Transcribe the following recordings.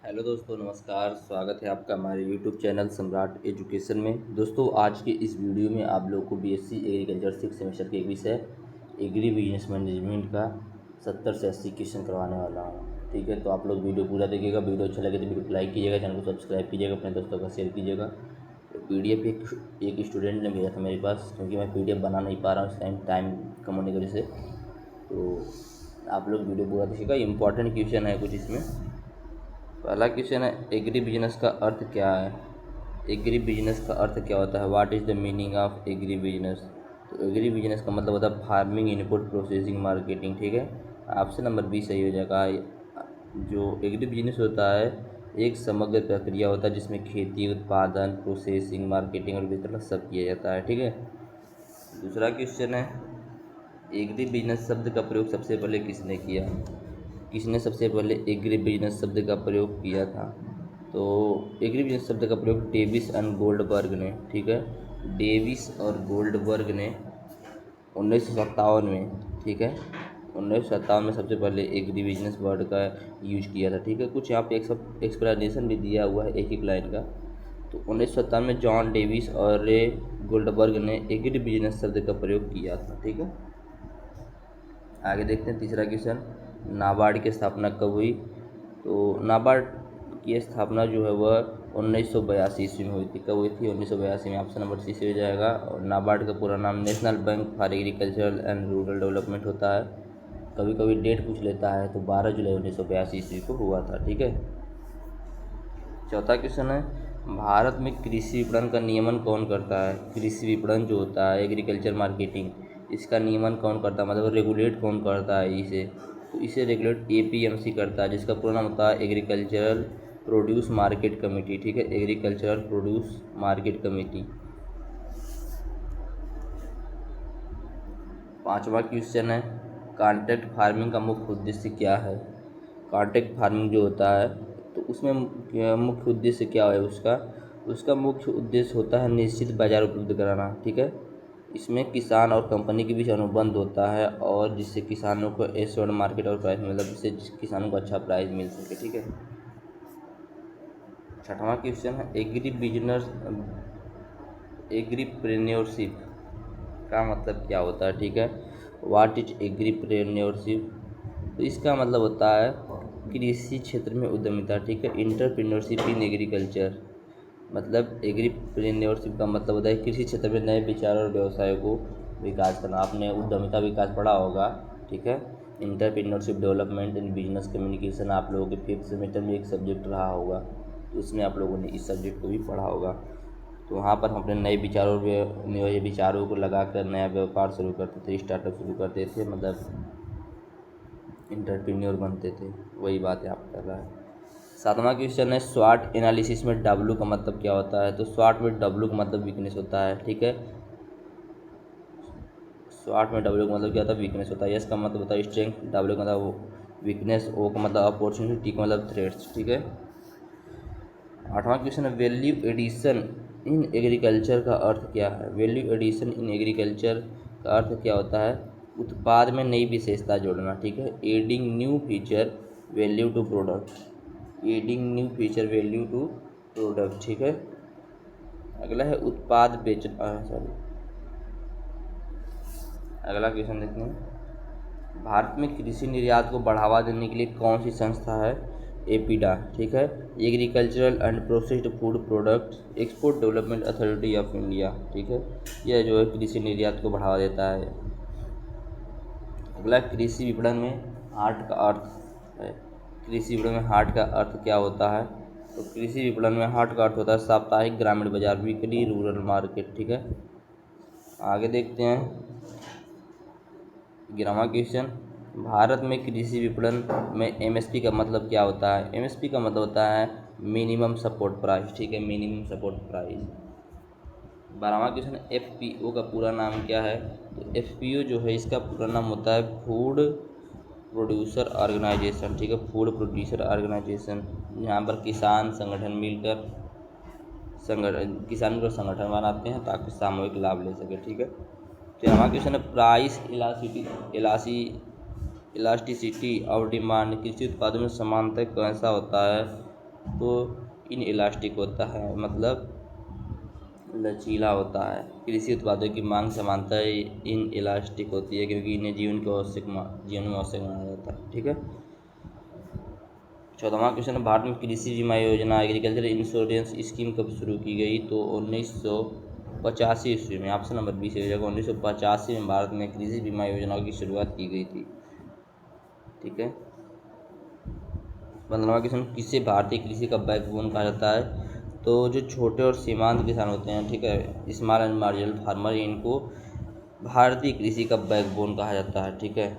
Hello दोस्तों, नमस्कार। स्वागत है आपका हमारे यूट्यूब चैनल सम्राट एजुकेशन में। दोस्तों, आज के इस वीडियो में आप लोग को बीएससी एग्रीकल्चर 6 सेमेस्टर के एक विषय एग्री बिजनेस मैनेजमेंट का 70 से 80 क्वेश्चन करवाने वाला हूँ। ठीक है, तो आप लोग वीडियो पूरा देखिएगा। वीडियो अच्छा लगे तो वीडियो को लाइक कीजिएगा, चैनल को सब्सक्राइब कीजिएगा, अपने दोस्तों का शेयर कीजिएगा। PDF एक स्टूडेंट ने भेजा था मेरे पास, क्योंकि मैं PDF बना नहीं पा रहा हूँ इस टाइम कम होने की वजह से। तो आप लोग वीडियो पूरा देखिएगा। इंपॉर्टेंट क्वेश्चन है कुछ इसमें। पहला क्वेश्चन है, एग्री बिजनेस का अर्थ क्या है। एग्री बिजनेस का अर्थ क्या होता है? What is the meaning of agri business. तो एग्री बिजनेस का मतलब होता है फार्मिंग इनपुट प्रोसेसिंग मार्केटिंग। ठीक है, ऑप्शन नंबर बी सही हो जाएगा। जो एग्री बिजनेस होता है एक समग्र प्रक्रिया होता है जिसमें खेती, उत्पादन, प्रोसेसिंग, मार्केटिंग और वितरण सब किया जाता है। ठीक है, दूसरा क्वेश्चन है, एग्री बिजनेस शब्द का प्रयोग सबसे पहले किसने किया। किसने सबसे पहले एग्री बिजनेस शब्द का प्रयोग किया था? तो एग्री बिजनेस शब्द का प्रयोग डेविस एंड गोल्डबर्ग ने। ठीक है, डेविस और गोल्डबर्ग ने 1957 में। ठीक है, 1957 में सबसे पहले एग्री बिजनेस वर्ड का यूज किया था। ठीक है, कुछ यहाँ पे एक सब एक्सप्लेनेशन भी दिया हुआ है एक एक लाइन का। तो 1957 में जॉन डेविस और रे गोल्डबर्ग ने एग्री बिजनेस शब्द का प्रयोग किया था। ठीक है, आगे देखते हैं तीसरा क्वेश्चन, नाबार्ड की स्थापना कब हुई। तो नाबार्ड की स्थापना जो है वह 1982 ईस्वी में हुई थी। कब हुई थी? 1982 में। ऑप्शन नंबर सी से हो जाएगा। और नाबार्ड का पूरा नाम national bank for agricultural and rural development होता है। कभी कभी डेट पूछ लेता है, तो 12 जुलाई 1982 ईस्वी को हुआ था। ठीक है, चौथा क्वेश्चन है, भारत में कृषि विपणन का नियमन कौन करता है। कृषि विपणन जो होता है एग्रीकल्चर मार्केटिंग, इसका नियमन कौन करता है, मतलब रेगुलेट कौन करता है इसे। तो इसे रेगुलेट APMC करता है, जिसका पूरा नाम होता है एग्रीकल्चरल प्रोड्यूस मार्केट कमेटी। ठीक है, एग्रीकल्चरल प्रोड्यूस मार्केट कमेटी। पांचवा क्वेश्चन है, कॉन्ट्रैक्ट फार्मिंग का मुख्य उद्देश्य क्या है। कॉन्ट्रैक्ट फार्मिंग जो होता है तो उसमें मुख्य उद्देश्य क्या है उसका। उसका मुख्य उद्देश्य होता है निश्चित बाजार उपलब्ध कराना। ठीक है, इसमें किसान और कंपनी के बीच अनुबंध होता है, और जिससे किसानों को एश्योर्ड मार्केट और प्राइस, मतलब जिससे किसानों को अच्छा प्राइस मिल सके। ठीक है, छठवां क्वेश्चन है, एग्री बिजनेस एग्रीप्रेन्योरशिप का मतलब क्या होता है। ठीक है, व्हाट इज एग्रीप्रेन्योरशिप। तो इसका मतलब होता है कृषि क्षेत्र में उद्यमिता। ठीक है, इंटरप्रेन्योरशिप इन एग्रीकल्चर, मतलब एग्रीप्रेन्योरशिप का मतलब होता है कृषि क्षेत्र में नए विचार और व्यवसायों को विकास करना। आपने उद्यमिता विकास पढ़ा होगा। ठीक है, entrepreneurship development in business communication आप लोगों के 5th सेमेस्टर में एक सब्जेक्ट रहा होगा, तो उसमें आप लोगों ने इस सब्जेक्ट को भी पढ़ा होगा। तो वहाँ पर हम अपने नए विचारों को लगाकर नया व्यापार शुरू करते थे, स्टार्टअप शुरू करते थे, मतलब इंटरप्रेन्योर बनते थे। वही बात यहाँ पर कर रहा है। सातवां क्वेश्चन है, स्वॉट एनालिसिस में W का मतलब क्या होता है। तो स्वॉट में W का मतलब वीकनेस होता है। ठीक है, स्वॉट में W का मतलब क्या होता है? वीकनेस होता है। S का मतलब होता है स्ट्रेंथ, W का मतलब वीकनेस, O का मतलब अपॉर्चुनिटी, T का मतलब थ्रेट्स। ठीक है, आठवां क्वेश्चन है, वैल्यू एडिशन इन एग्रीकल्चर का अर्थ क्या है। वैल्यू एडिशन इन एग्रीकल्चर का अर्थ क्या होता है? उत्पाद में नई विशेषता जोड़ना। ठीक है, adding new feature value to product, adding new feature value to product. ठीक है, अगला है उत्पाद बेचना, सॉरी, अगला क्वेश्चन देखते हैं, भारत में कृषि निर्यात को बढ़ावा देने के लिए कौन सी संस्था है। एपीडा। ठीक है, agricultural and processed food products export development authority of India. ठीक है, यह जो है कृषि निर्यात को बढ़ावा देता है। अगला, कृषि विपणन में हाट का अर्थ है। कृषि विपणन में हाट का अर्थ क्या होता है। तो कृषि विपणन में हाट का अर्थ होता है साप्ताहिक ग्रामीण बाजार, वीकली रूरल मार्केट। ठीक है, आगे देखते हैं 11वां क्वेश्चन, भारत में कृषि विपणन में MSP का मतलब क्या होता है। MSP का मतलब होता है मिनिमम सपोर्ट प्राइस। ठीक है, मिनिमम सपोर्ट प्राइस। 12वां क्वेश्चन, FPO का पूरा नाम क्या है। तो FPO जो है इसका पूरा नाम होता है फूड प्रोड्यूसर ऑर्गेनाइजेशन। ठीक है, फूड प्रोड्यूसर ऑर्गेनाइजेशन, यहाँ पर किसान संगठन मिलकर किसान को संगठन बनाते हैं ताकि सामूहिक लाभ ले सके। ठीक है, 13वां क्वेश्चन है, प्राइस इलास्टिसिटी ऑफ डिमांड कृषि उत्पादों में समानता कैसा होता है। तो इन इलास्टिक होता है, मतलब लचीला होता है। कृषि उत्पादों की मांग समानता इन इलास्टिक होती है क्योंकि इन्हें जीवन में आवश्यक माना जाता है। ठीक है। 14वां क्वेश्चन है, भारत में कृषि बीमा योजना एग्रीकल्चर इंश्योरेंस स्कीम कब शुरू की गई? तो 1985 ईस्वी में। ऑप्शन नंबर बी से हो जाएगा। 1985 में भारत में कृषि बीमा योजना की शुरुआत की गई थी। ठीक है। 15वां क्वेश्चन, किसे भारतीय कृषि का बैकबोन कहा जाता है? तो जो छोटे और सीमांत किसान होते हैं, ठीक है, स्मॉल एंड मार्जिनल फार्मर, इनको भारतीय कृषि का बैकबोन कहा जाता है। ठीक है।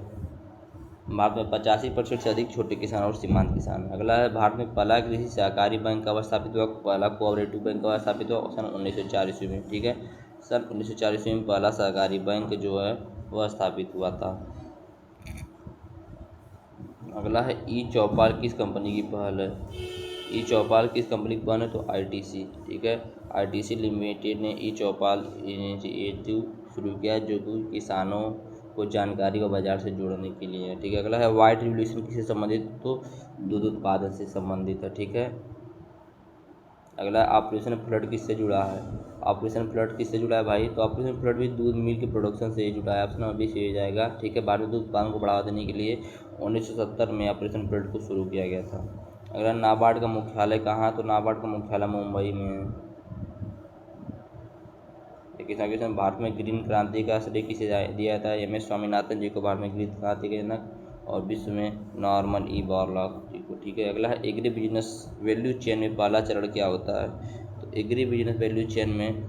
भारत में 85% से अधिक छोटे किसान और सीमांत किसान। अगला है, भारत में पहला कृषि सहकारी बैंक कब स्थापित हुआ? पहला कोऑपरेटिव बैंक कब स्थापित हुआ? सन 1904 ईस्वी में। ठीक है। सन 1904 ईस्वी में पहला सहकारी बैंक जो है वह स्थापित हुआ था। अगला है, ई चौपाल किस कंपनी की पहल है? ई चौपाल किस कंपनी की पहल है? तो आईटीसी। ठीक है। आईटीसी लिमिटेड ने ई चौपाल इनिशिएटिव शुरू किया जो कि किसानों को जानकारी व बाजार से जोड़ने के लिए है। ठीक है। अगला है, व्हाइट रिवोल्यूशन किससे संबंधित? तो दूध उत्पादन से संबंधित है। ठीक है। अगला है, ऑपरेशन फ्लड किससे जुड़ा है? ऑपरेशन फ्लड किससे जुड़ा है भाई? तो ऑपरेशन फ्लड भी दूध मिल्क के प्रोडक्शन से ही जुड़ा है। ऑप्शन नंबर बी से हो जाएगा। ठीक है। भारत में दूध उत्पादन को बढ़ावा देने के लिए 1970 में ऑपरेशन फ्लड को शुरू किया गया था। अगला, नाबार्ड का मुख्यालय कहाँ है? तो नाबार्ड का मुख्यालय मुंबई में है। क्वेश्चन, भारत में ग्रीन क्रांति का श्रेय किसे दिया जाता है? एम.एस. स्वामीनाथन जी को भारत में ग्रीन क्रांति के जनक, और विश्व में नॉर्मन ई बोरलॉग जी को। ठीक है। अगला है, एग्री बिजनेस वैल्यू चेन में पहला चरण क्या होता है? तो एग्री बिजनेस वैल्यू चेन में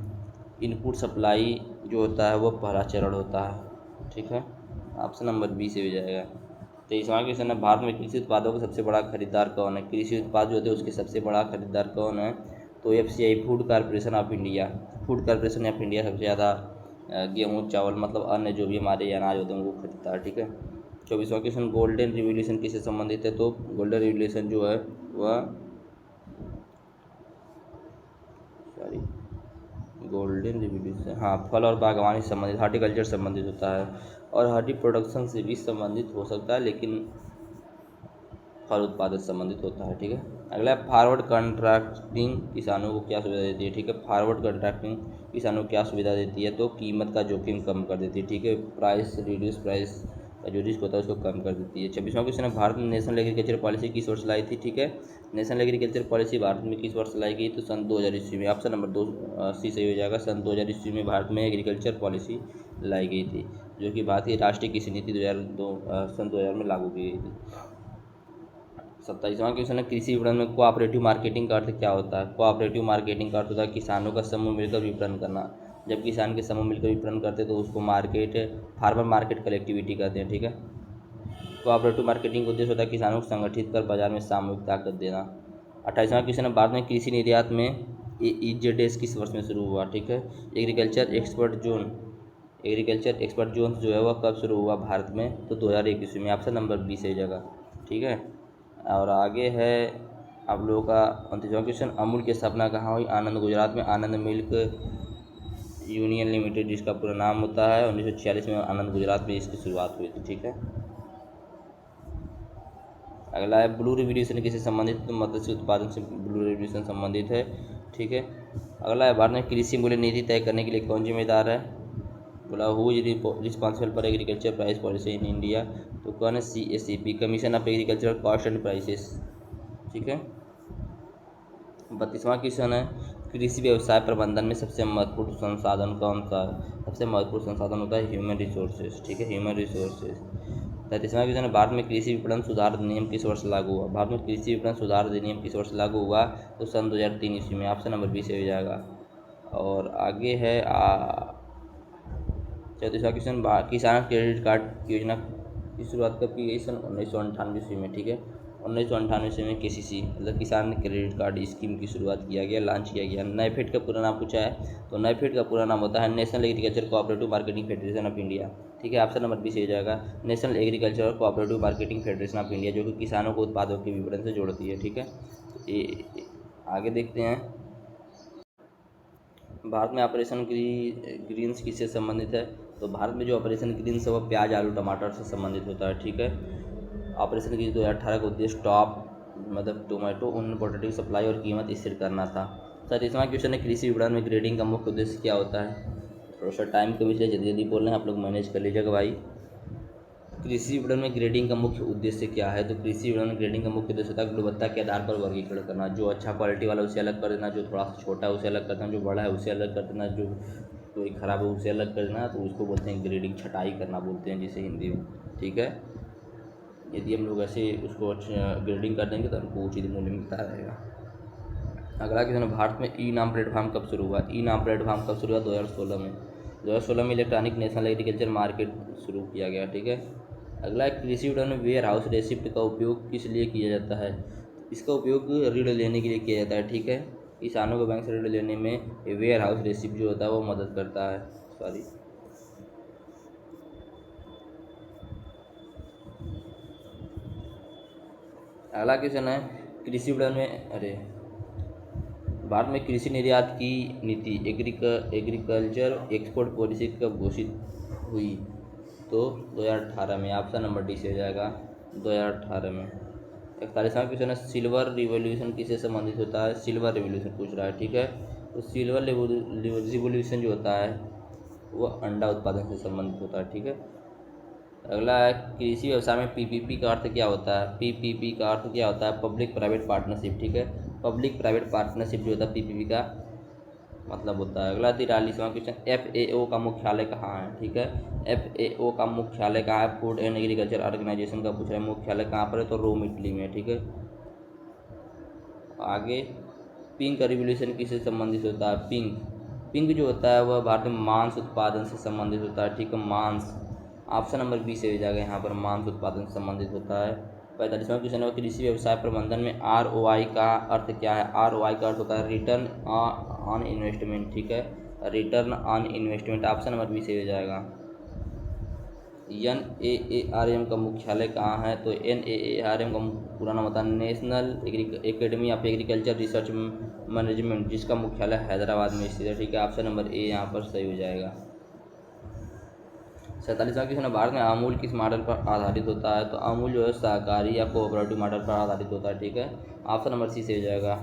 इनपुट सप्लाई जो होता है वो पहला चरण होता है। ठीक है। ऑप्शन नंबर बी से हो जाएगा। 23वां क्वेश्चन है, भारत में कृषि उत्पादों का सबसे बड़ा खरीदार कौन है? कृषि उत्पाद जो होते हैं उसके सबसे बड़ा खरीदार कौन है? तो FCI, food corporation of India. Food corporation of India सबसे ज़्यादा गेहूँ, चावल, मतलब अन्य जो भी हमारे अनाज होते हैं उनको खरीदता है। ठीक है। 24वां क्वेश्चन, गोल्डन रिवोल्यूशन किससे संबंधित है? तो गोल्डन रिवोल्यूशन जो है वह गोल्डन रिवोल्यूशन, हाँ, फल और बागवानी से संबंधित, हार्टिकल्चर संबंधित होता है, और हार्टी प्रोडक्शन से भी संबंधित हो सकता है, लेकिन फल उत्पादन से संबंधित होता है। ठीक है। अगला, फॉरवर्ड कॉन्ट्रैक्टिंग किसानों को क्या सुविधा देती है? ठीक है। फॉरवर्ड कॉन्ट्रैक्टिंग किसानों को क्या सुविधा देती है? तो कीमत का जोखिम कम कर देती है। ठीक है। रिड्यूस प्राइस का जो रिस्क होता है उसको कम कर देती है। 26वां क्वेश्चन है, भारत में नेशनल एग्रीकल्चर पॉलिसी किस वर्ष लाई थी? ठीक है। नेशनल एग्रीकल्चर पॉलिसी भारत में किस वर्ष लाई गई? तो सन 2000 ईस्वी में। ऑप्शन नंबर 2 सी सही हो जाएगा। सन 2000 ईस्वी में भारत में एग्रीकल्चर पॉलिसी लाई गई थी, जो कि भारतीय राष्ट्रीय कृषि नीति सन 2000 में लागू की गई थी। 27वां क्वेश्चन है, कृषि विपणन में कोऑपरेटिव मार्केटिंग का अर्थ क्या होता है? कोऑपरेटिव मार्केटिंग का अर्थ होता है किसानों का समूह मिलकर विपणन करना। जब किसान के समूह मिलकर विपणन करते हैं तो उसको फार्मर मार्केट कलेक्टिविटी कहते हैं। ठीक है। कोऑपरेटिव मार्केटिंग का उद्देश्य होता है किसानों को संगठित कर बाजार में सामूहिक ताकत देना। 28वां क्वेश्चन है, भारत में कृषि निर्यात में EZS किस वर्ष में शुरू हुआ? ठीक है। एग्रीकल्चर एक्सपर्ट जोन जो है वह कब शुरू हुआ भारत में? तो 2001 ईस्वी में। ऑप्शन नंबर बी सही जगह। ठीक है। और आगे है आप लोगों का 29वां क्वेश्चन, अमूल की स्थापना कहाँ हुई? आनंद, गुजरात में। आनंद मिल्क यूनियन लिमिटेड जिसका पूरा नाम होता है, 1946 में आनंद, गुजरात में इसकी शुरुआत हुई थी। ठीक है। अगला है, ब्लू रिवोल्यूशन किससे संबंधित? तो मत्स्य उत्पादन से ब्लू रिवोल्यूशन संबंधित है। ठीक है। अगला है, भारत में कृषि मूल्य नीति तय करने के लिए कौन जिम्मेदार है? बोला, who is responsible for agriculture price policy in India? तो कौन है? CACP, commission of agriculture cost and prices. ठीक है। 32वां क्वेश्चन है, कृषि व्यवसाय प्रबंधन में सबसे महत्वपूर्ण संसाधन कौन सा है? सबसे महत्वपूर्ण संसाधन होता है ह्यूमन रिसोर्सेज। ठीक है। Human resources. 33वां क्वेश्चन है, भारत में कृषि विपणन सुधार अधिनियम किस वर्ष लागू हुआ? भारत में कृषि विपणन सुधार अधिनियम किस वर्ष लागू हुआ? तो सन 2003 ईस्वी में। ऑप्शन नंबर बी से हो जाएगा। और आगे है 34वां क्वेश्चन, किसान क्रेडिट कार्ड योजना की शुरुआत कब की गई? सन 1998 ईस्वी में। ठीक है। 1998 ईस्वी में KCC मतलब किसान क्रेडिट कार्ड स्कीम की शुरुआत किया गया, लॉन्च किया गया। नाइफेड का पूरा नाम पूछा है, तो नाइफेड का पूरा नाम होता है national agriculture cooperative marketing federation of India. ठीक है। ऑप्शन नंबर बी से हो जाएगा, national agriculture cooperative marketing federation of India, जो कि किसानों को उत्पादों के विपणन से जोड़ती है। ठीक है। आगे देखते हैं, भारत में ऑपरेशन ग्रीन्स किससे संबंधित है? तो भारत में जो ऑपरेशन ग्रीन्स है वो प्याज, आलू, टमाटर से संबंधित होता है। ठीक है। ऑपरेशन ग्रीन्स 2018 का उद्देश्य टॉप मतलब टोमेटो उन पोटैटो की सप्लाई और कीमत स्थिर करना था। 37वां क्वेश्चन है, कृषि विपणन में ग्रेडिंग का मुख्य उद्देश्य क्या होता है। थोड़ा सा टाइम के विषय जल्दी जल्दी बोल रहे हैं, आप लोग मैनेज कर लीजिएगा भाई। कृषि विपणन में ग्रेडिंग का मुख्य उद्देश्य क्या है, तो कृषि विपणन में ग्रेडिंग का मुख्य उद्देश्य होता है गुणवत्ता के आधार पर वर्गीकरण करना। जो अच्छा क्वालिटी वाला उसे अलग कर देना, जो थोड़ा सा छोटा है उसे अलग कर देना, जो बड़ा है उसे अलग कर देना, जो कोई खराब है उसे अलग कर देना। तो उसको बोलते हैं ग्रेडिंग, छटाई करना बोलते हैं जिसे हिंदी में, ठीक है। यदि हम लोग ऐसे उसको ग्रेडिंग कर देंगे तो हमको उचित मूल्य मिलता रहेगा। अगला क्वेश्चन है, भारत में ई नाम प्लेटफॉर्म कब शुरू हुआ। ई नाम प्लेटफॉर्म कब शुरू हुआ, 2016 में। 2016 में इलेक्ट्रॉनिक नेशनल एग्रीकल्चर मार्केट शुरू किया गया, ठीक है। अगला कृषि विपणन में वेयर हाउस रेसिप्ट का उपयोग किस लिए किया जाता है। इसका उपयोग ऋण लेने के लिए किया जाता है, ठीक है। किसानों को बैंक से ऋण लेने में वेयर हाउस रेसिप्ट जो होता है वो मदद करता है। सॉरी, अगला क्वेश्चन है, कृषि विपणन में भारत में कृषि निर्यात की नीति एग्रीकल्चर एक्सपोर्ट पॉलिसी कब घोषित हुई, तो 2018 में। ऑप्शन नंबर डी से हो जाएगा 2018 में। 41वां क्वेश्चन है, सिल्वर रिवॉल्यूशन किससे संबंधित होता है। सिल्वर रिवॉल्यूशन पूछ रहा है, ठीक है। तो सिल्वर रिवॉल्यूशन जो होता है वो अंडा उत्पादन से संबंधित होता है, ठीक है। अगला है, कृषि व्यवसाय में पीपीपी का अर्थ क्या होता है। पीपीपी का अर्थ क्या होता है, पब्लिक प्राइवेट पार्टनरशिप, ठीक है। पब्लिक प्राइवेट पार्टनरशिप जो होता है पीपीपी का मतलब होता है। अगला 43वां क्वेश्चन, एफएओ का मुख्यालय कहाँ है, ठीक है। एफएओ का मुख्यालय कहाँ है, फूड एंड एग्रीकल्चर ऑर्गेनाइजेशन का पूछ रहा है, मुख्यालय कहाँ पर है, तो रोम इटली में, ठीक है। आगे, पिंक रिवोल्यूशन किससे संबंधित होता है। पिंक पिंक जो होता है वह भारत में मांस उत्पादन से संबंधित होता है, ठीक है। मांस, ऑप्शन नंबर बी से हो जाएगा यहाँ पर, मांस उत्पादन से संबंधित होता है। 45वां क्वेश्चन है, कृषि व्यवसाय प्रबंधन में आरओआई का अर्थ क्या है। आरओआई का अर्थ होता है रिटर्न ऑन इन्वेस्टमेंट, ठीक है। Return on investment, option number B से हो जाएगा। NAARM का मुख्यालय कहाँ है, तो NAARM का पूरा नाम होता है national academy of agriculture research management, जिसका मुख्यालय हैदराबाद में स्थित है, ठीक है। ऑप्शन नंबर ए यहाँ पर सही हो जाएगा। 47वां क्वेश्चन, भारत में अमूल किस मॉडल पर आधारित होता है, तो अमूल जो है सहकारी या कोऑपरेटिव मॉडल पर आधारित होता है, ठीक है। ऑप्शन नंबर सी से हो जाएगा।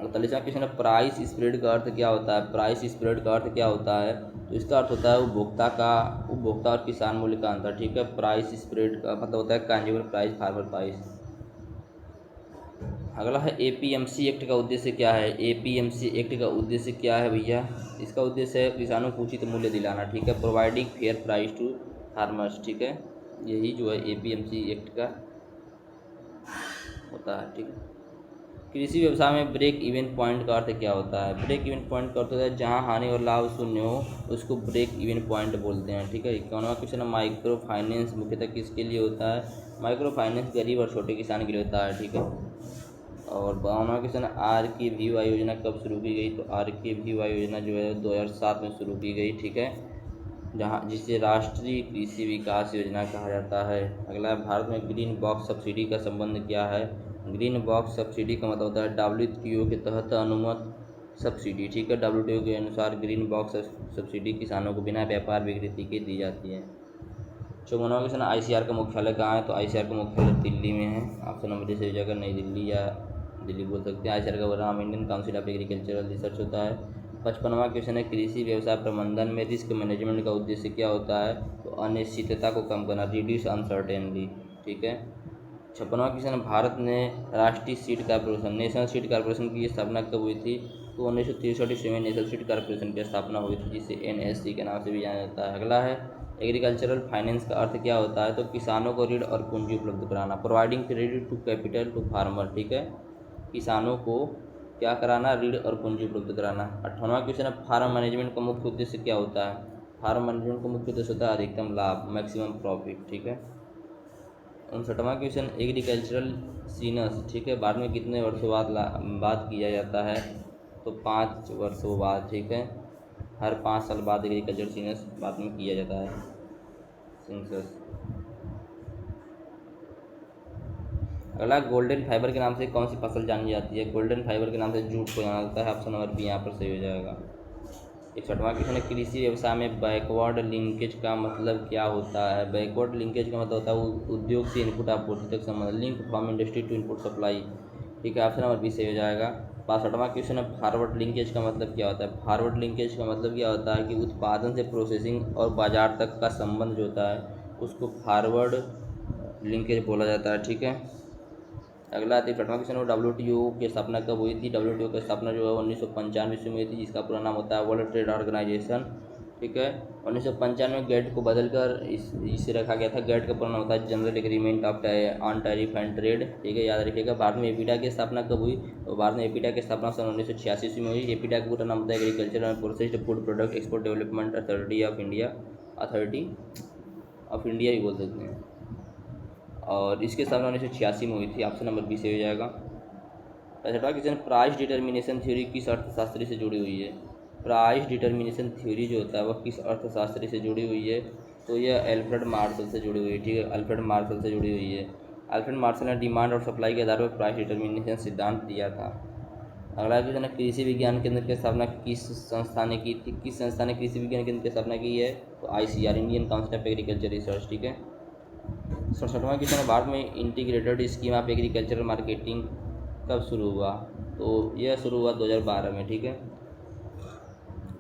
48वां क्वेश्चन है, प्राइस स्प्रेड का अर्थ क्या होता है। प्राइस स्प्रेड का अर्थ क्या होता है, तो इसका अर्थ होता है उपभोक्ता और किसान मूल्य का अंतर, ठीक है। प्राइस स्प्रेड का मतलब होता है कंज्यूमर प्राइस फार्मर प्राइस। अगला है, एपीएमसी एक्ट का उद्देश्य क्या है। एपीएमसी एक्ट का उद्देश्य क्या है भैया, इसका उद्देश्य है किसानों को उचित मूल्य दिलाना, ठीक है। Providing fair price to farmers, ठीक है। यही जो है एपीएमसी एक्ट का होता है, ठीक है। कृषि व्यवसाय में ब्रेक इवन पॉइंट का अर्थ क्या होता है। ब्रेक इवन पॉइंट का अर्थ होता है जहां हानि और लाभ शून्य हो उसको ब्रेक इवन पॉइंट बोलते हैं, ठीक है। 51वां क्वेश्चन है, माइक्रो फाइनेंस मुख्यतः किसके लिए होता है। माइक्रो फाइनेंस गरीब और छोटे किसान के लिए होता है, ठीक है। और 52वां क्वेश्चन है, RKVY योजना कब शुरू की गई, तो RKVY योजना जो है 2007 में शुरू की गई, ठीक है, जहाँ जिसे राष्ट्रीय कृषि विकास योजना कहा जाता है। अगला, भारत में ग्रीन बॉक्स सब्सिडी का संबंध क्या है। ग्रीन बॉक्स सब्सिडी का मतलब होता है WTO के तहत अनुमत सब्सिडी, ठीक है। WTO के अनुसार ग्रीन बॉक्स सब्सिडी किसानों को बिना व्यापार विकृति के दी जाती है। 54वां क्वेश्चन, ICAR का मुख्यालय कहाँ है, तो ICAR का मुख्यालय दिल्ली में है। ऑप्शन नंबर से जगह नई दिल्ली या दिल्ली बोल सकते हैं। ICAR का पूरा नाम Indian council of agricultural research होता है। 55वां क्वेश्चन है, कृषि व्यवसाय प्रबंधन में रिस्क मैनेजमेंट का उद्देश्य क्या होता है, तो अनिश्चितता को कम करना, रिड्यूस अनसर्टेनिटी, ठीक है। 56वां क्वेश्चन, भारत ने राष्ट्रीय seed corporation national seed corporation की स्थापना कब हुई थी, तो 1963 ईस्वी में नेशनल सीड कॉर्पोरेशन की स्थापना हुई थी, जिसे NSC के नाम से भी जाना जाता है। अगला है, एग्रीकल्चरल फाइनेंस का अर्थ क्या होता है, तो किसानों को ऋण और पूंजी उपलब्ध कराना, providing credit to capital to farmer, ठीक है। किसानों को क्या कराना, ऋण और पूंजी उपलब्ध कराना। 58वां क्वेश्चन है, फार्म मैनेजमेंट का मुख्य उद्देश्य क्या होता है। फार्म मैनेजमेंट का मुख्य उद्देश्य होता है अधिकतम लाभ, मैक्सिमम प्रॉफिट, ठीक है। 59वां क्वेश्चन, एग्रीकल्चरल सीनस, ठीक है, भारत में कितने वर्षों बाद किया जाता है, तो 5 वर्षों बाद, ठीक है। हर 5 साल बाद एग्रीकल्चर सीनस भारत में किया जाता है, सेंसस। अगला, गोल्डन फाइबर के नाम से कौन सी फसल जानी जाती है। गोल्डन फाइबर के नाम से जूट को जाना जाता है। ऑप्शन नंबर बी यहाँ पर सही हो जाएगा। 61वां क्वेश्चन है, कृषि व्यवसाय में बैकवर्ड लिंकेज का मतलब क्या होता है। बैकवर्ड लिंकेज का मतलब होता है उद्योग से इनपुट आपूर्ति तक संबंध, link from industry to input supply. ठीक है, ऑप्शन नंबर बी सही हो जाएगा। 62वां क्वेश्चन है, फॉरवर्ड लिंकेज का मतलब क्या होता है। फॉरवर्ड लिंकेज का मतलब क्या होता है कि उत्पादन से प्रोसेसिंग और बाजार तक का संबंध जो होता है उसको फॉरवर्ड लिंकेज बोला जाता है। ठीक है, अगला 63वां क्वेश्चन है, WTO की स्थापना कब हुई थी। WTO की स्थापना जो है 1995 ईस्वी में हुई थी, जिसका पूरा नाम होता है वर्ल्ड ट्रेड ऑर्गेनाइजेशन। ठीक है, 1995 में गेट को बदलकर इसे रखा गया था। गेट का पूरा नाम होता है general agreement on tariff and trade. ठीक है, याद रखिएगा। भारत में एपीडा की स्थापना कब हुई, तो भारत में एपीडा की स्थापना सन 1986 ईस्वी में हुई। एपीडा का पूरा नाम होता है agriculture and processed food product export development authority of India भी बोल सकते हैं, और इसके स्थापना 1986 में हुई थी। ऑप्शन नंबर बी से हो जाएगा। 65वां क्वेश्चन, प्राइस डिटर्मिनेशन थ्योरी किस अर्थशास्त्री से जुड़ी हुई है। प्राइस डिटर्मिनेशन थ्योरी जो होता है वह किस अर्थशास्त्री से जुड़ी हुई है, तो यह अल्फ्रेड मार्शल से जुड़ी हुई है। ठीक है, अल्फ्रेड मार्शल से जुड़ी हुई है। अल्फ्रेड मार्शल ने डिमांड और सप्लाई के आधार पर प्राइस डिटर्मिनेशन सिद्धांत दिया था। अगला क्वेश्चन है, कृषि विज्ञान केंद्र की स्थापना किस संस्था ने की थी। किस संस्था ने कृषि विज्ञान केंद्र की स्थापना की है, तो ICR, Indian council of agriculture research. ठीक है, 67वां क्वेश्चन है, भारत में integrated scheme of agricultural marketing कब शुरू हुआ, तो यह शुरू हुआ 2012 में। ठीक है,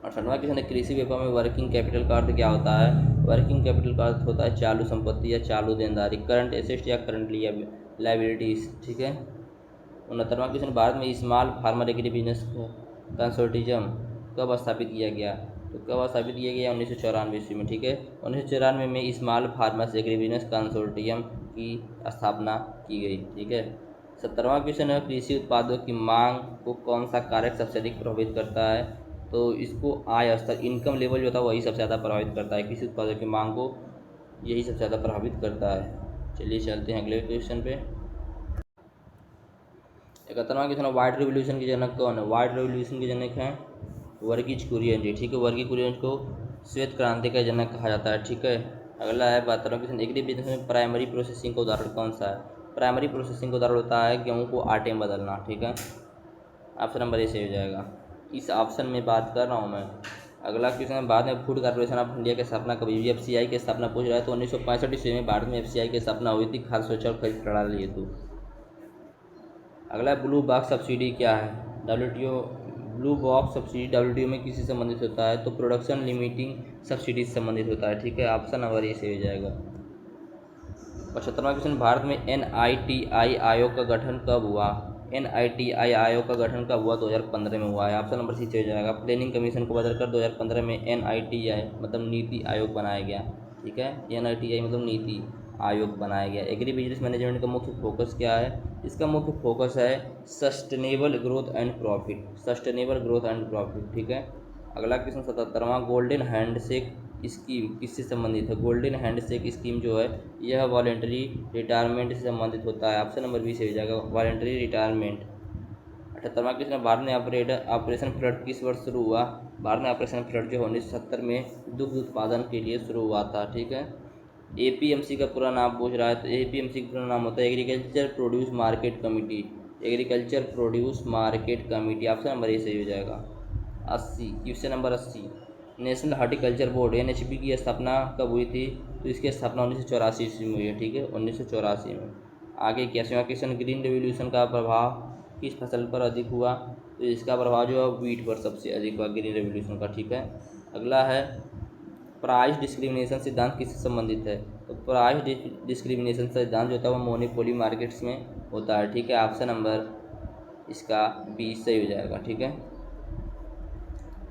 68वां क्वेश्चन है, कृषि व्यापार में वर्किंग कैपिटल का अर्थ क्या होता है। वर्किंग कैपिटल का अर्थ होता है चालू संपत्ति या चालू देनदारी, करंट एसेट्स या करंट लायबिलिटीज। ठीक है, 69वां क्वेश्चन, भारत में small farmer agri business consortium कब स्थापित किया गया, तो कब स्थापित किया गया 1994 ईस्वी में। ठीक है, 1994 में small farmers agri business consortium की स्थापना की गई। ठीक है, 70वां क्वेश्चन है, कृषि उत्पादों की मांग को कौन सा कारक सबसे अधिक प्रभावित करता है, तो इसको आय स्तर, इनकम लेवल जो होता है वही सबसे ज़्यादा प्रभावित करता है। कृषि उत्पादों की मांग को यही सबसे ज़्यादा प्रभावित करता है। चलिए चलते हैं अगले क्वेश्चन पे। 71वां क्वेश्चन है, व्हाइट रेवोल्यूशन के जनक कौन है। व्हाइट रेवोल्यूशन के जनक हैं वर्गीज कुरियन जी। ठीक है, वर्गीज कुरियन को श्वेत क्रांति का जनक कहा जाता है। ठीक है, अगला है 72वां क्वेश्चन, एग्री बिजनेस में प्राइमरी प्रोसेसिंग का उदाहरण कौन सा है। प्राइमरी प्रोसेसिंग का उदाहरण होता है गेहूँ को आटे में बदलना। ठीक है, ऑप्शन नंबर ए से हो जाएगा। इस ऑप्शन में बात कर रहा हूँ मैं। अगला क्वेश्चन है, भारत में फूड कॉर्पोरेशन ऑफ इंडिया की स्थापना कभी हुई। FCI की स्थापना पूछ रहा है, तो 1965 ईस्वी में भारत में FCI की स्थापना हुई थी, खाद्य सुरक्षा और खरीद प्रणाली हेतु। अगला ब्लू बॉक्स सब्सिडी क्या है। WTO blue box subsidy WTO में किससे संबंधित होता है, तो प्रोडक्शन लिमिटिंग सब्सिडी से संबंधित होता है। ठीक है, ऑप्शन नंबर ए से हो जाएगा। 75वां क्वेश्चन, भारत में NITI आयोग का गठन कब हुआ। NITI आयोग का गठन कब हुआ, 2015 में हुआ है। ऑप्शन नंबर सी से हो जाएगा। प्लानिंग कमीशन को बदलकर 2015 में NITI मतलब नीति आयोग बनाया गया। ठीक है, NITI मतलब नीति आयोग बनाया गया। एग्री बिजनेस मैनेजमेंट का मुख्य फोकस क्या है, इसका मुख्य फोकस है sustainable growth and profit. Sustainable growth and profit. ठीक है, अगला क्वेश्चन 77वां, गोल्डन हैंडशेक स्कीम किससे संबंधित है। गोल्डन हैंडशेक स्कीम जो है यह वॉलेंटरी रिटायरमेंट से संबंधित होता है। ऑप्शन नंबर बी से हो जाएगा, वॉलेंटरी रिटायरमेंट। 78वां क्वेश्चन, भारत में ऑपरेशन फ्लड किस वर्ष शुरू हुआ। भारत में ऑपरेशन फ्लड जो 1970 में दुग्ध उत्पादन के लिए शुरू हुआ था। ठीक है, APMC का पूरा नाम पूछ रहा है, तो APMC का पूरा नाम होता है agriculture produce market committee. Agriculture produce market committee, option number A सही हो जाएगा। 80, question number 80, national horticulture board NHB की स्थापना कब हुई थी, तो इसकी स्थापना 1984 ईस्वी में हुई है। ठीक है, 1984 में। आगे 81वां क्वेश्चन, ग्रीन रेवोल्यूशन का प्रभाव किस फसल पर अधिक हुआ, तो इसका प्रभाव जो है वीट पर सबसे अधिक हुआ ग्रीन रेवोल्यूशन का। ठीक है, अगला है प्राइस डिस्क्रिमिनेशन सिद्धांत किससे संबंधित है, तो प्राइस डिस्क्रिमिनेशन सिद्धांत जो होता है वो मोनोपोली मार्केट्स में होता है। ठीक है, ऑप्शन नंबर इसका बी सही हो जाएगा। ठीक है,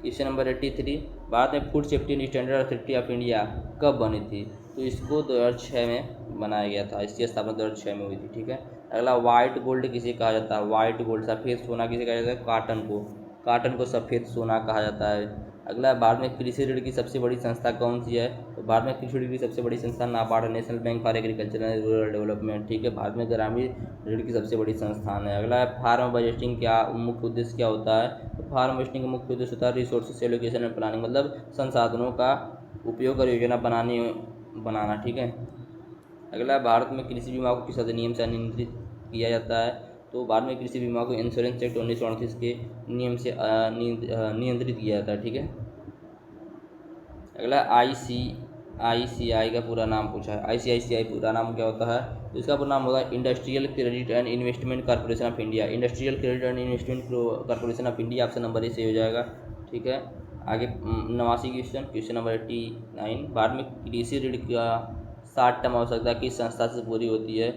क्वेश्चन नंबर 83, भारत में food safety and standard authority of India कब बनी थी, तो इसको 2006 में बनाया गया था। इसकी स्थापना 2006 में हुई थी। ठीक है, अगला व्हाइट गोल्ड किसे कहा जाता है। व्हाइट गोल्ड सफ़ेद सोना किसे कहा जाता है, काटन को सफ़ेद सोना कहा जाता है। अगला, भारत में कृषि ऋण की सबसे बड़ी संस्था कौन सी है, तो भारत में कृषि ऋण की सबसे बड़ी संस्था NABARD, national bank for agriculture and rural development. ठीक है, भारत में ग्रामीण ऋण की सबसे बड़ी संस्थान है। अगला है, फार्म बजटिंग क्या मुख्य उद्देश्य क्या होता है, तो फार्म बजटिंग का मुख्य उद्देश्य होता है रिसोर्सेस एलोकेशन एंड प्लानिंग, मतलब संसाधनों का उपयोग और योजना बनाना। ठीक है, अगला, भारत में कृषि बीमा को किस अधिनियम से नियंत्रित किया जाता है, तो भारत में कृषि बीमा को इंश्योरेंस एक्ट 1938 के नियम से नियंत्रित किया जाता है। ठीक है, अगला ICICI का पूरा नाम पूछा है। ICICI पूरा नाम क्या होता है? तो इसका पूरा नाम होगा industrial credit and investment corporation of India. Industrial credit and investment corporation of India, option number A से हो जाएगा। ठीक है, आगे 89 क्वेश्चन नंबर 89। भारत में कृषि ऋण का 60 टर्म आवश्यकता किस संस्था से पूरी होती है?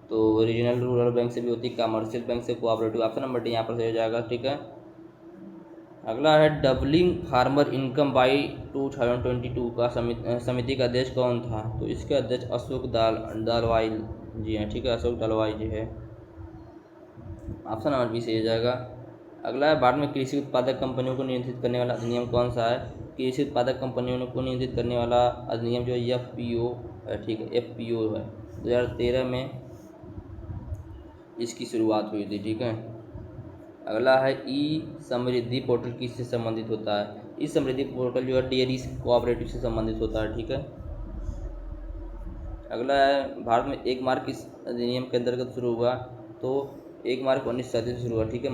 तो रीजनल रूरल बैंक से भी होती है, कमर्शियल बैंक से, कोऑपरेटिव। ऑप्शन नंबर डी यहाँ पर से हो जाएगा। ठीक है, अगला है डबलिंग फार्मर इनकम बाई 2022 का समिति का अध्यक्ष कौन था? तो इसके अध्यक्ष अशोक दालवाई जी हैं। ठीक है, अशोक दालवाई जी है। ऑप्शन नंबर बी से हो जाएगा। अगला है भारत में कृषि उत्पादक कंपनियों को नियंत्रित करने वाला अधिनियम कौन सा है? कृषि उत्पादक कंपनियों को नियंत्रित करने वाला अधिनियम जो FPO है। ठीक है, FPO है। 2013 में इसकी शुरुआत हुई थी। ठीक है, अगला है ई समृद्धि पोर्टल किससे संबंधित होता है? ई समृद्धि पोर्टल जो है डेयरी कोऑपरेटिव से संबंधित होता है। ठीक है, अगला है भारत में एक मार्क किस अधिनियम के अंतर्गत शुरू हुआ? तो एक मार्क 1937 से शुरू हुआ। ठीक है,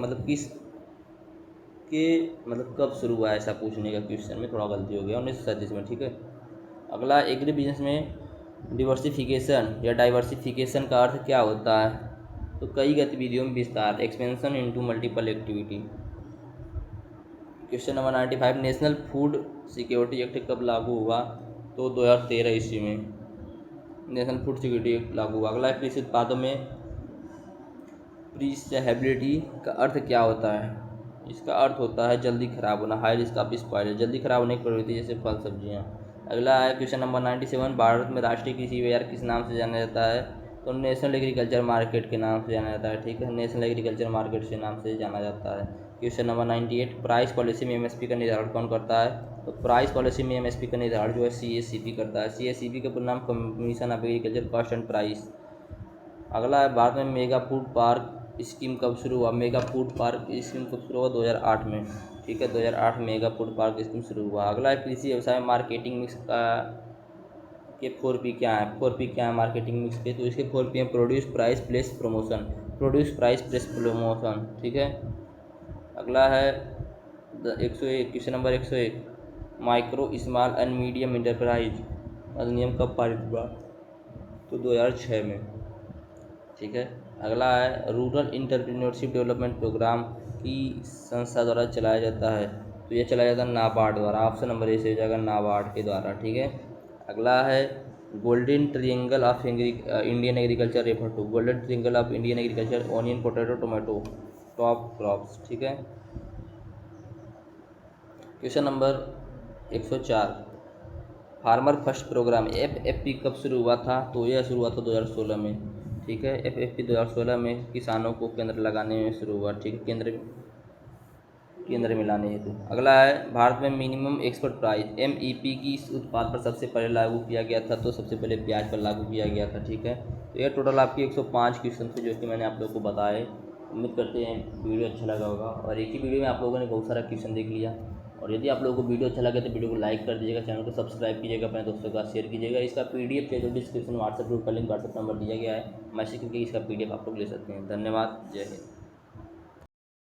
मतलब कब शुरू हुआ, ऐसा पूछने का क्वेश्चन में थोड़ा गलती हो गया, 1937 में। ठीक है, अगला एग्री बिजनेस में डिवर्सिफिकेशन या डाइवर्सिफिकेशन का अर्थ क्या होता है? तो कई गतिविधियों में विस्तार, expansion into multiple activity. Question number 95 national food security act कब लागू हुआ? तो 2013 ईस्वी में नेशनल फूड सिक्योरिटी एक्ट लागू हुआ। अगला कृषि उत्पादों में प्रीस्टेबिलिटी का अर्थ क्या होता है? इसका अर्थ होता है जल्दी खराब होना, हाई रिस्क ऑफ स्पॉइल, जल्दी खराब होने की प्रवृत्ति, जैसे फल सब्जियाँ। अगला है क्वेश्चन नंबर 97 भारत में राष्ट्रीय कृषि बाजार किस नाम से जाना जाता है? तो नेशनल एग्रीकल्चर मार्केट के नाम से जाना जाता है। ठीक है, नेशनल एग्रीकल्चर मार्केट के नाम से जाना जाता है। क्वेश्चन नंबर 98 प्राइस पॉलिसी में MSP का निर्धारण कौन करता है? तो प्राइस पॉलिसी में MSP का निर्धारण जो है CACP करता है। CACP का पूरा नाम commission of agriculture cost and price. अगला है भारत में मेगा फूड पार्क स्कीम कब शुरू हुआ? मेगा फूड पार्क स्कीम कब शुरू हुआ? 2008 में। ठीक है, 2008 में मेगा फूड पार्क स्कीम शुरू हुआ। अगला है कृषि व्यवसाय में मार्केटिंग मिक्स का के 4P क्या है? 4P क्या है मार्केटिंग मिक्स के? तो इसके 4P हैं produce, price, place, promotion. Produce, price, place, promotion. ठीक है, अगला है 101 question number 101 micro small and medium enterprise अधिनियम कब पारित हुआ? तो 2006 में। ठीक है, अगला है रूरल इंटरप्रेन्योरशिप डेवलपमेंट प्रोग्राम की संस्था द्वारा चलाया जाता है? तो ये चलाया जाता है नाबार्ड द्वारा। ऑप्शन नंबर ए से हो जाएगा, नाबार्ड के द्वारा। ठीक है, अगला है golden triangle of Indian agriculture refer to. Golden triangle of Indian agriculture onion, potato, tomato top crops. ठीक है, question number 104 farmer first programme FFP कब शुरू हुआ था? तो यह शुरू हुआ था 2016 में। ठीक है, FFP 2016 में किसानों को केंद्र लगाने में शुरू हुआ। ठीक है, केंद्र में लाने हेतु। अगला है भारत में मिनिमम एक्सपोर्ट प्राइस MEP की इस उत्पाद पर सबसे पहले लागू किया गया था? तो सबसे पहले प्याज पर लागू किया गया था। ठीक है, तो यह टोटल आपकी 105 क्वेश्चन थे जो कि मैंने आप लोगों को बताए। उम्मीद करते हैं वीडियो अच्छा लगा होगा और एक ही वीडियो में आप लोगों ने बहुत सारा क्वेश्चन देख लिया। और यदि आप लोगों को वीडियो अच्छा लगे तो वीडियो को लाइक कर दीजिएगा, चैनल को सब्सक्राइब कीजिएगा, अपने दोस्तों का शेयर कीजिएगा। इसका PDF जो डिस्क्रिप्शन व्हाट्सएप ग्रुप का लिंक, व्हाट्सएप नंबर दिया गया है, मैसेज करके इसका PDF आप लोग ले सकते हैं। धन्यवाद, जय हिंद।